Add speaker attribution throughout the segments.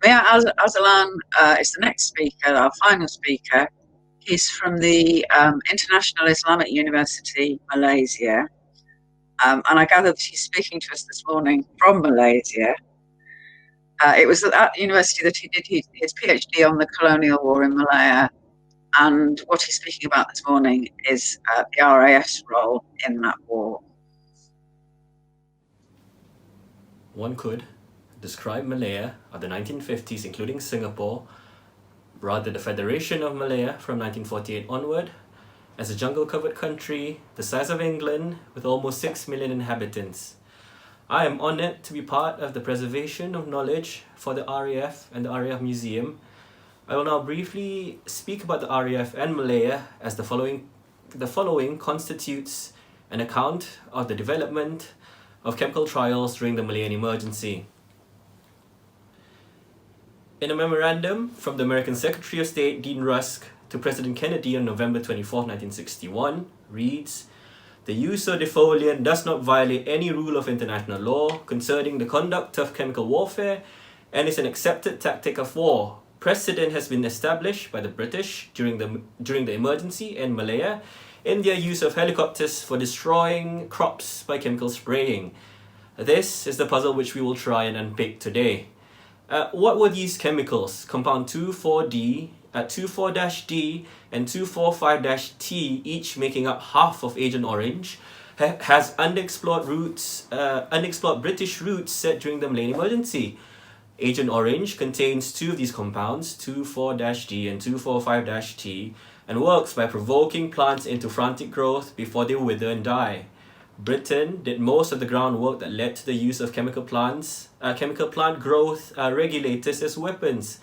Speaker 1: Meor Azalan is the next speaker, our final speaker. He's from the International Islamic University, Malaysia. And I gather that he's speaking to us this morning from Malaysia. It was at that university that he did his PhD on the Colonial War in Malaya. And what he's speaking about this morning is the RAF's role in that war.
Speaker 2: One could describe Malaya of the 1950s, including Singapore, rather the Federation of Malaya from 1948 onward, as a jungle-covered country the size of England with almost 6 million inhabitants. I am honoured to be part of the preservation of knowledge for the RAF and the RAF Museum. I will now briefly speak about the RAF and Malaya as the following constitutes an account of the development of chemical trials during the Malayan Emergency. In a memorandum from the American Secretary of State Dean Rusk to President Kennedy on November 24, 1961, reads, "The use of defoliant does not violate any rule of international law concerning the conduct of chemical warfare and is an accepted tactic of war. Precedent has been established by the British during the emergency in Malaya in their use of helicopters for destroying crops by chemical spraying. This is the puzzle which we will try and unpick today. What were these chemicals? Compound 24D, 24-D and 245-T, each making up half of Agent Orange, has unexplored British routes set during the Malayan Emergency. Agent Orange contains two of these compounds, 24-D and 245-T, and works by provoking plants into frantic growth before they wither and die. Britain did most of the groundwork that led to the use of chemical plant growth regulators as weapons.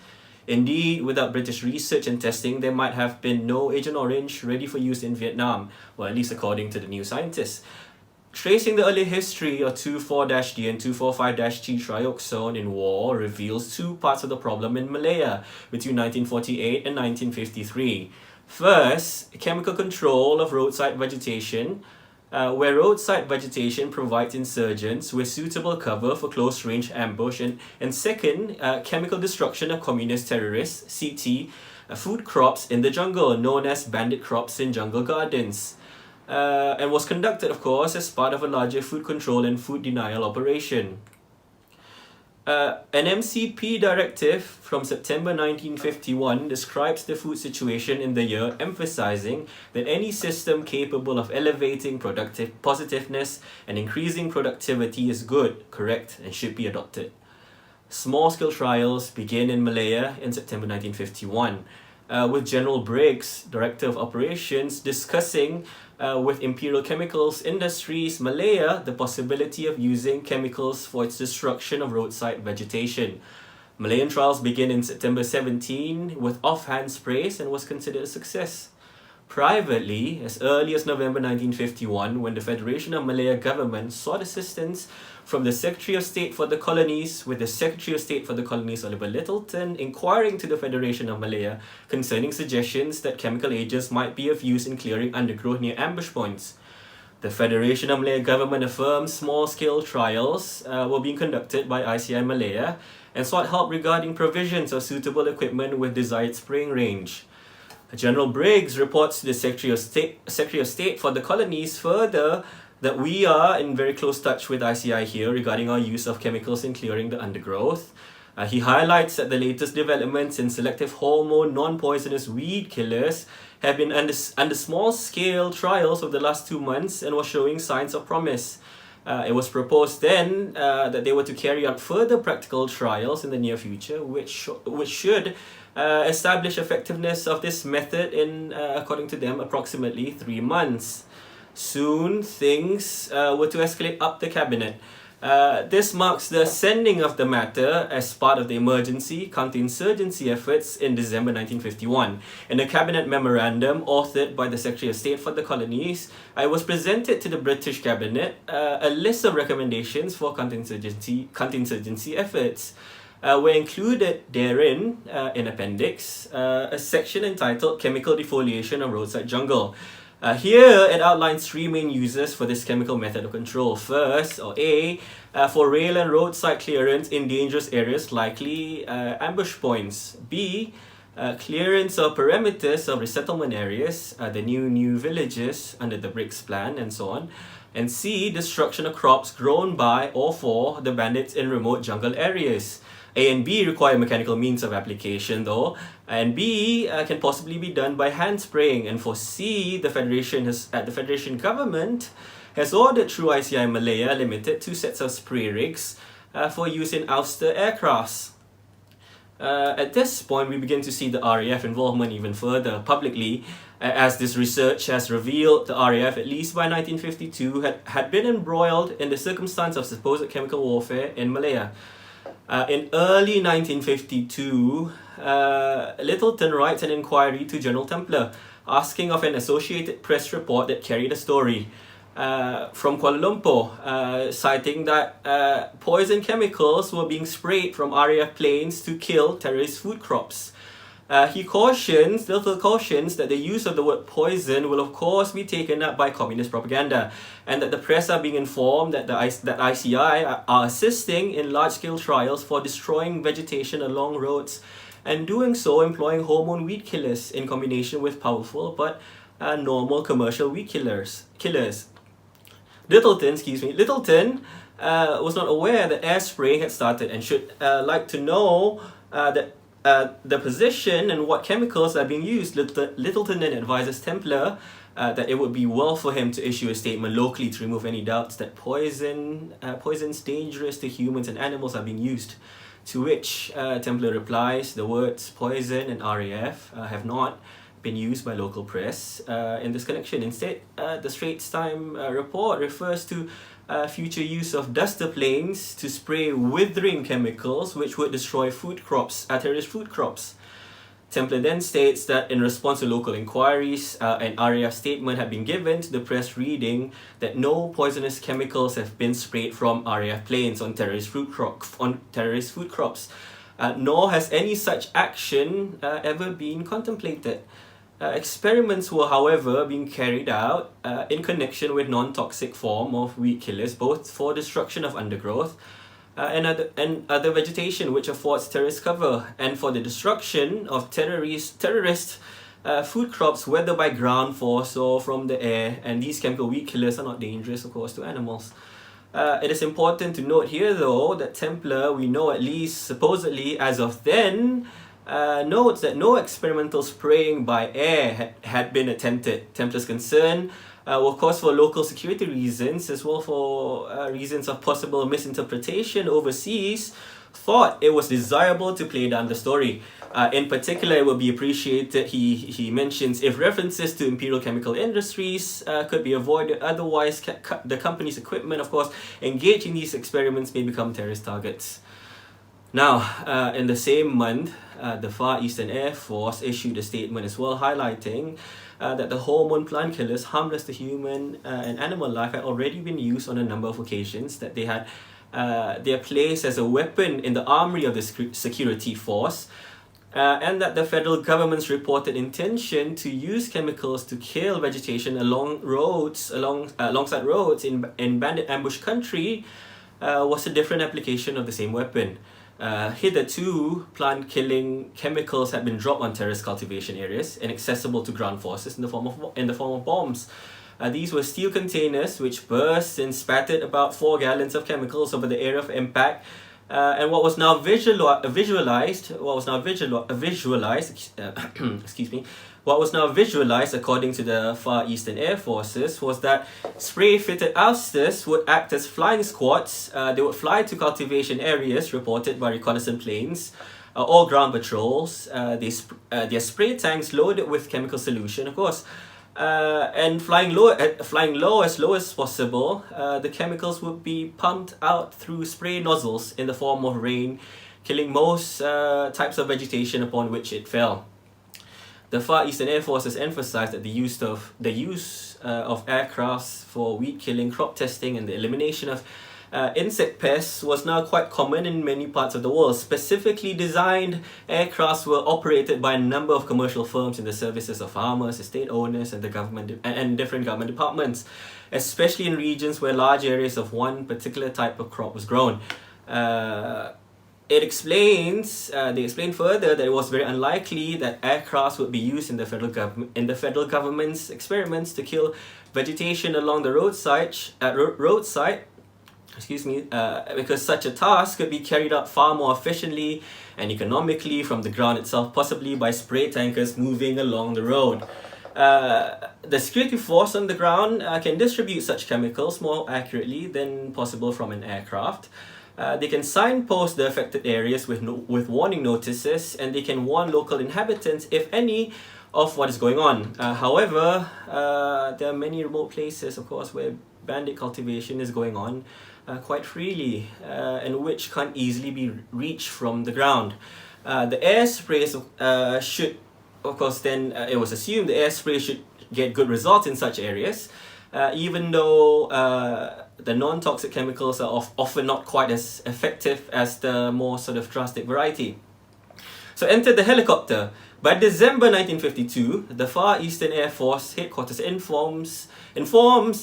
Speaker 2: Indeed, without British research and testing, there might have been no Agent Orange ready for use in Vietnam, or at least according to the New Scientist. Tracing the early history of 24-D and 245-T trioxone in war reveals two parts of the problem in Malaya between 1948 and 1953. First, chemical control of roadside vegetation, where roadside vegetation provides insurgents with suitable cover for close-range ambush, and second, chemical destruction of communist terrorists, CT, food crops in the jungle, known as bandit crops in jungle gardens, and was conducted, of course, as part of a larger food control and food denial operation. An MCP directive from September 1951 describes the food situation in the year, emphasizing that any system capable of elevating productive positiveness and increasing productivity is good, correct, and should be adopted. Small-scale trials begin in Malaya in September 1951, with General Briggs, Director of Operations, discussing with Imperial Chemicals Industries Malaya the possibility of using chemicals for its destruction of roadside vegetation. Malayan trials begin in September 17 with offhand sprays and was considered a success. Privately, as early as November 1951, when the Federation of Malaya government sought assistance from the Secretary of State for the Colonies, with the Secretary of State for the Colonies, Oliver Littleton, inquiring to the Federation of Malaya concerning suggestions that chemical agents might be of use in clearing undergrowth near ambush points. The Federation of Malaya government affirmed small-scale trials were being conducted by ICI Malaya and sought help regarding provisions of suitable equipment with desired spraying range. General Briggs reports to the Secretary of State for the Colonies further that we are in very close touch with ICI here regarding our use of chemicals in clearing the undergrowth. He highlights that the latest developments in selective hormone non-poisonous weed killers have been under small-scale trials over the last 2 months and was showing signs of promise. It was proposed then that they were to carry out further practical trials in the near future, which should establish effectiveness of this method in, according to them, approximately 3 months. Soon, things were to escalate up the cabinet. This marks the sending of the matter as part of the emergency counterinsurgency efforts in December 1951. In a cabinet memorandum authored by the Secretary of State for the Colonies, I was presented to the British cabinet a list of recommendations for counterinsurgency efforts. Were included therein, in appendix, a section entitled Chemical Defoliation of Roadside Jungle. Here, it outlines three main uses for this chemical method of control. First, or A, for rail and roadside clearance in dangerous areas, likely ambush points. B, clearance of perimeters of resettlement areas, the new villages under the BRICS plan, and so on. And C, destruction of crops grown by or for the bandits in remote jungle areas. A and B require mechanical means of application though, and B can possibly be done by hand spraying. And for C, the Federation government has ordered through ICI Malaya Limited 2 sets of spray rigs for use in ouster aircrafts. At this point, we begin to see the RAF involvement even further publicly, as this research has revealed the RAF, at least by 1952, had been embroiled in the circumstance of supposed chemical warfare in Malaya. In early 1952, Littleton writes an inquiry to General Templar, asking of an Associated Press report that carried a story from Kuala Lumpur, citing that poison chemicals were being sprayed from RAF planes to kill terrorist food crops. Little cautions that the use of the word poison will of course be taken up by communist propaganda, and that the press are being informed that that ICI are assisting in large-scale trials for destroying vegetation along roads, and doing so employing hormone weed killers in combination with powerful but normal commercial weed killers. Littleton was not aware that air spraying had started, and should like to know that the position and what chemicals are being used. Littleton then advises Templar that it would be well for him to issue a statement locally to remove any doubts that poisons dangerous to humans and animals are being used. To which Templar replies, the words poison and RAF have not been used by local press in this connection. Instead, the Straits Times report refers to future use of duster planes to spray withering chemicals which would destroy terrorist food crops. Templar then states that in response to local inquiries, an RAF statement had been given to the press reading that no poisonous chemicals have been sprayed from RAF planes on terrorist food crops, nor has any such action ever been contemplated. Experiments were, however, being carried out in connection with non-toxic form of weed killers, both for destruction of undergrowth and other vegetation which affords terrorist cover, and for the destruction of terrorist food crops, whether by ground force or from the air. And these chemical weed killers are not dangerous, of course, to animals. It is important to note here, though, that Templar, we know at least supposedly as of then, notes that no experimental spraying by air had been attempted. Templar's concern were, of course, for local security reasons, as well for reasons of possible misinterpretation overseas, thought it was desirable to play down the story. In particular, it would be appreciated, he mentions, if references to Imperial Chemical Industries could be avoided. Otherwise, the company's equipment, of course, engaged in these experiments may become terrorist targets. Now, in the same month, the Far Eastern Air Force issued a statement as well, highlighting that the hormone plant killers harmless to human and animal life had already been used on a number of occasions, that they had their place as a weapon in the armory of the security force, and that the federal government's reported intention to use chemicals to kill vegetation alongside roads in bandit ambush country was a different application of the same weapon. Hitherto, plant-killing chemicals had been dropped on terrorist cultivation areas, inaccessible to ground forces in the form of bombs. These were steel containers which burst and spattered about 4 gallons of chemicals over the area of impact. And what was now visualized, according to the Far Eastern Air Forces, was that spray-fitted ousters would act as flying squads. They would fly to cultivation areas reported by reconnaissance planes or ground patrols. Their spray tanks loaded with chemical solution, of course, and flying low as low as possible. The chemicals would be pumped out through spray nozzles in the form of rain, killing most types of vegetation upon which it fell. The Far Eastern Air Force has emphasized that the use of aircrafts for weed killing, crop testing, and the elimination of insect pests was now quite common in many parts of the world. Specifically designed aircrafts were operated by a number of commercial firms in the services of farmers, estate owners, and the government and different government departments, especially in regions where large areas of one particular type of crop was grown. They explain further that it was very unlikely that aircrafts would be used in the federal government's experiments to kill vegetation along the roadside, because such a task could be carried out far more efficiently and economically from the ground itself, possibly by spray tankers moving along the road. The security force on the ground can distribute such chemicals more accurately than possible from an aircraft. They can signpost the affected areas with warning notices, and they can warn local inhabitants, if any, of what is going on. However, there are many remote places, of course, where bandit cultivation is going on quite freely, and which can't easily be reached from the ground. The air sprays should, of course, then it was assumed the air spray should get good results in such areas, even though the non-toxic chemicals are often not quite as effective as the more sort of drastic variety. So enter the helicopter. By December 1952, the Far Eastern Air Force headquarters informs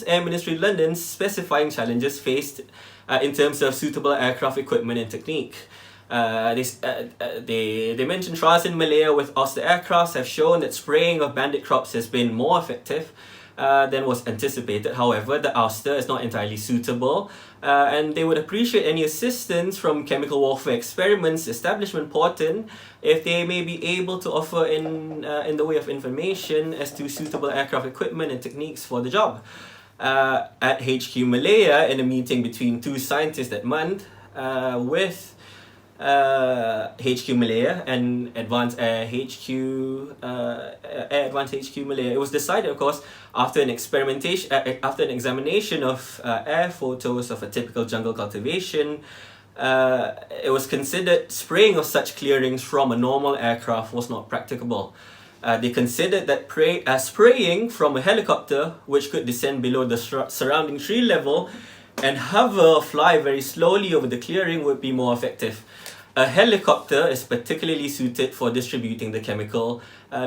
Speaker 2: Air Ministry London specifying challenges faced in terms of suitable aircraft equipment and technique. They mention trials in Malaya with Auster aircrafts have shown that spraying of bandit crops has been more effective than was anticipated. However, the Auster is not entirely suitable, and they would appreciate any assistance from Chemical Warfare Experiments Establishment Porton if they may be able to offer in the way of information as to suitable aircraft equipment and techniques for the job. At HQ Malaya, in a meeting between two scientists that month with HQ Malaya and Advanced Air HQ Malaya, it was decided, of course, after an examination of air photos of a typical jungle cultivation, it was considered spraying of such clearings from a normal aircraft was not practicable. They considered that spraying from a helicopter, which could descend below the surrounding tree level and hover or fly very slowly over the clearing, would be more effective. A helicopter is particularly suited for distributing the chemical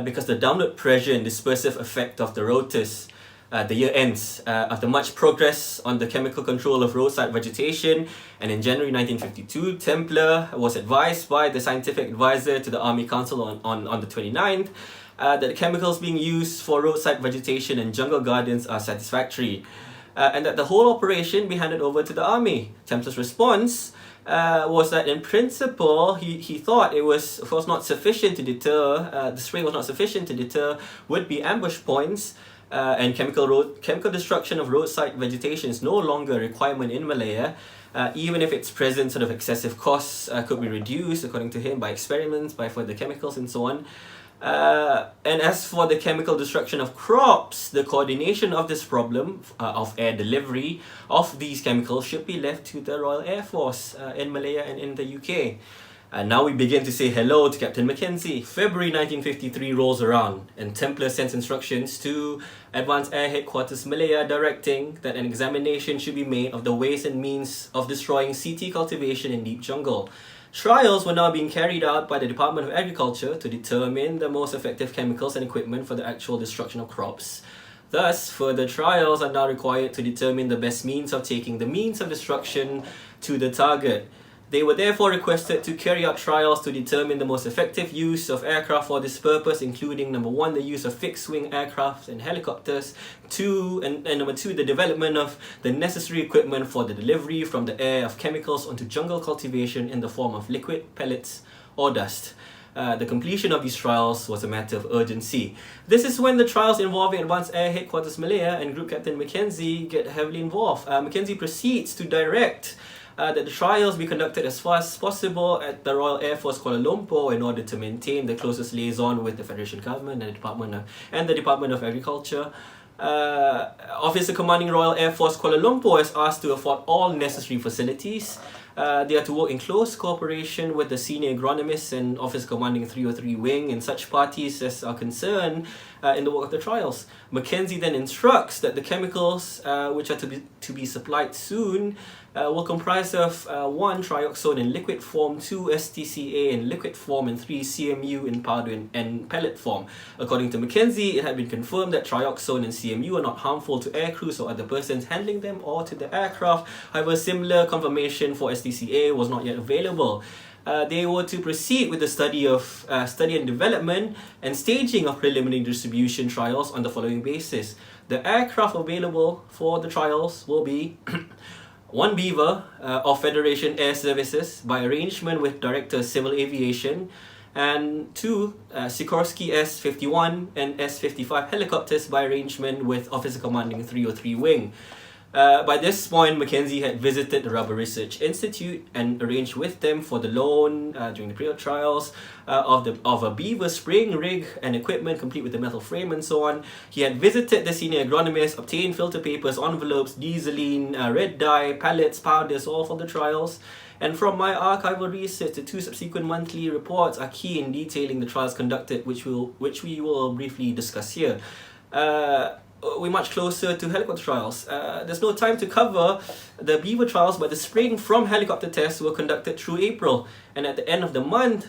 Speaker 2: because the downward pressure and dispersive effect of the rotors. The year ends after much progress on the chemical control of roadside vegetation, and in January 1952, Templar was advised by the scientific advisor to the Army Council on the 29th that the chemicals being used for roadside vegetation and jungle gardens are satisfactory, and that the whole operation be handed over to the Army. Templar's response was that in principle he thought it was, of course, not sufficient to deter, the spray was not sufficient to deter would-be ambush points, and chemical destruction of roadside vegetation is no longer a requirement in Malaya, even if its present sort of excessive costs could be reduced, according to him, by experiments, by further chemicals and so on. And as for the chemical destruction of crops, the coordination of this problem of air delivery of these chemicals should be left to the Royal Air Force in Malaya and in the UK. Now we begin to say hello to Captain Mackenzie. February 1953 rolls around, and Templar sends instructions to Advanced Air Headquarters Malaya directing that an examination should be made of the ways and means of destroying CT cultivation in deep jungle. Trials were now being carried out by the Department of Agriculture to determine the most effective chemicals and equipment for the actual destruction of crops. Thus, further trials are now required to determine the best means of taking the means of destruction to the target. They were therefore requested to carry out trials to determine the most effective use of aircraft for this purpose, including number 1, the use of fixed-wing aircraft and helicopters, and number 2, the development of the necessary equipment for the delivery from the air of chemicals onto jungle cultivation in the form of liquid, pellets, or dust. The completion of these trials was a matter of urgency. This is when the trials involving Advanced Air Headquarters Malaya and Group Captain Mackenzie get heavily involved. Mackenzie proceeds to direct that the trials be conducted as fast as possible at the Royal Air Force Kuala Lumpur in order to maintain the closest liaison with the Federation Government and the Department of Agriculture. Officer Commanding Royal Air Force Kuala Lumpur is asked to afford all necessary facilities. They are to work in close cooperation with the senior agronomists and Officer Commanding 303 Wing and such parties as are concerned in the work of the trials. Mackenzie then instructs that the chemicals which are to be supplied soon will comprise of 1 trioxone in liquid form, 2 STCA in liquid form, and 3 CMU in powder and pellet form. According to McKenzie, it had been confirmed that trioxone and CMU are not harmful to air crews or other persons handling them or to the aircraft. However, similar confirmation for STCA was not yet available. They were to proceed with the study and development and staging of preliminary distribution trials on the following basis. The aircraft available for the trials will be 1 Beaver of Federation Air Services by arrangement with Director of Civil Aviation, and 2 Sikorsky S-51 and S-55 helicopters by arrangement with Officer Commanding 303 Wing. By this point, McKenzie had visited the Rubber Research Institute and arranged with them for the loan during the period trials of a Beaver spring rig and equipment complete with the metal frame and so on. He had visited the senior agronomist, obtained filter papers, envelopes, dieseline, red dye, pallets, powders, all for the trials. And from my archival research, the 2 subsequent monthly reports are key in detailing the trials conducted, which we will briefly discuss here. We're much closer to helicopter trials. There's no time to cover the Beaver trials, but the spring from helicopter tests were conducted through April. And at the end of the month,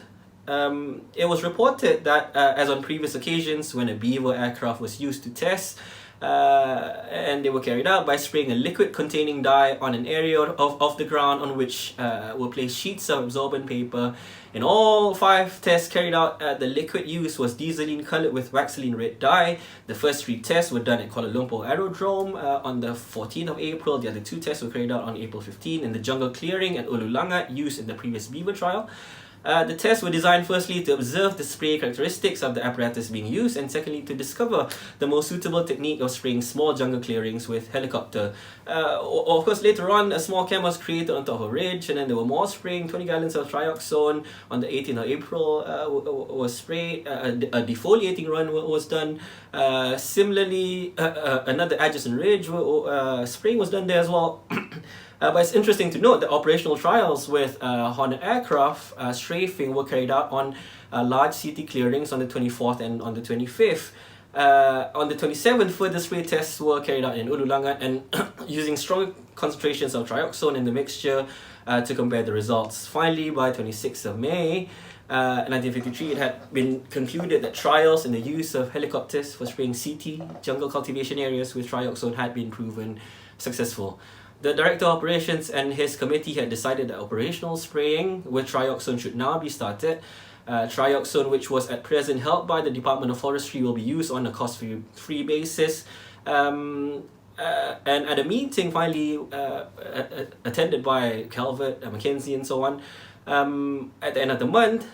Speaker 2: it was reported that, as on previous occasions, when a Beaver aircraft was used to test, and they were carried out by spraying a liquid containing dye on an area of the ground on which were placed sheets of absorbent paper. In all 5 tests carried out, the liquid used was dieseline colored with waxyline red dye. The first 3 tests were done at Kuala Lumpur Aerodrome on the 14th of April. The other 2 tests were carried out on April 15 in the jungle clearing at Ulu Langat, used in the previous Beaver trial. The tests were designed firstly to observe the spray characteristics of the apparatus being used, and secondly to discover the most suitable technique of spraying small jungle clearings with helicopter. Of course, later on, a small camp was created on top of a ridge, and then there were more spraying. 20 gallons of trioxone on the 18th of April was sprayed. A defoliating run was done. Similarly, another adjacent ridge spraying was done there as well. But it's interesting to note that operational trials with Hornet aircraft strafing were carried out on large CT clearings on the 24th and on the 25th. On the 27th, further spray tests were carried out in Ulu Langat and using strong concentrations of trioxone in the mixture to compare the results. Finally, by 26th of May, 1953, it had been concluded that trials in the use of helicopters for spraying CT jungle cultivation areas with trioxone had been proven successful. The Director of Operations and his committee had decided that operational spraying with trioxone should now be started. Trioxone, which was at present held by the Department of Forestry, will be used on a cost-free basis. And at a meeting finally attended by Calvert, McKenzie and so on, at the end of the month,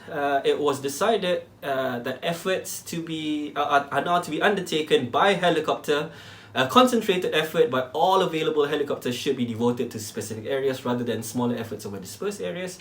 Speaker 2: it was decided that efforts are now to be undertaken by helicopter. A concentrated effort by all available helicopters should be devoted to specific areas rather than smaller efforts over dispersed areas.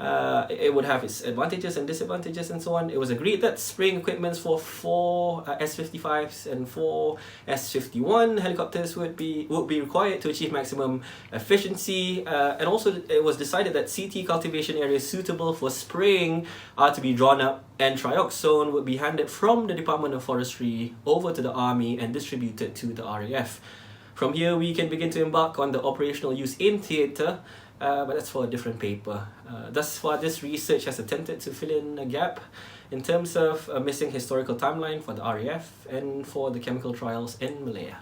Speaker 2: It would have its advantages and disadvantages and so on. It was agreed that spraying equipments for 4 S-55s and 4 S-51 helicopters would be required to achieve maximum efficiency. And also it was decided that CT cultivation areas suitable for spraying are to be drawn up, and trioxone would be handed from the Department of Forestry over to the Army and distributed to the RAF. From here, we can begin to embark on the operational use in theatre, but that's for a different paper. Thus far, this research has attempted to fill in a gap in terms of a missing historical timeline for the RAF and for the chemical trials in Malaya.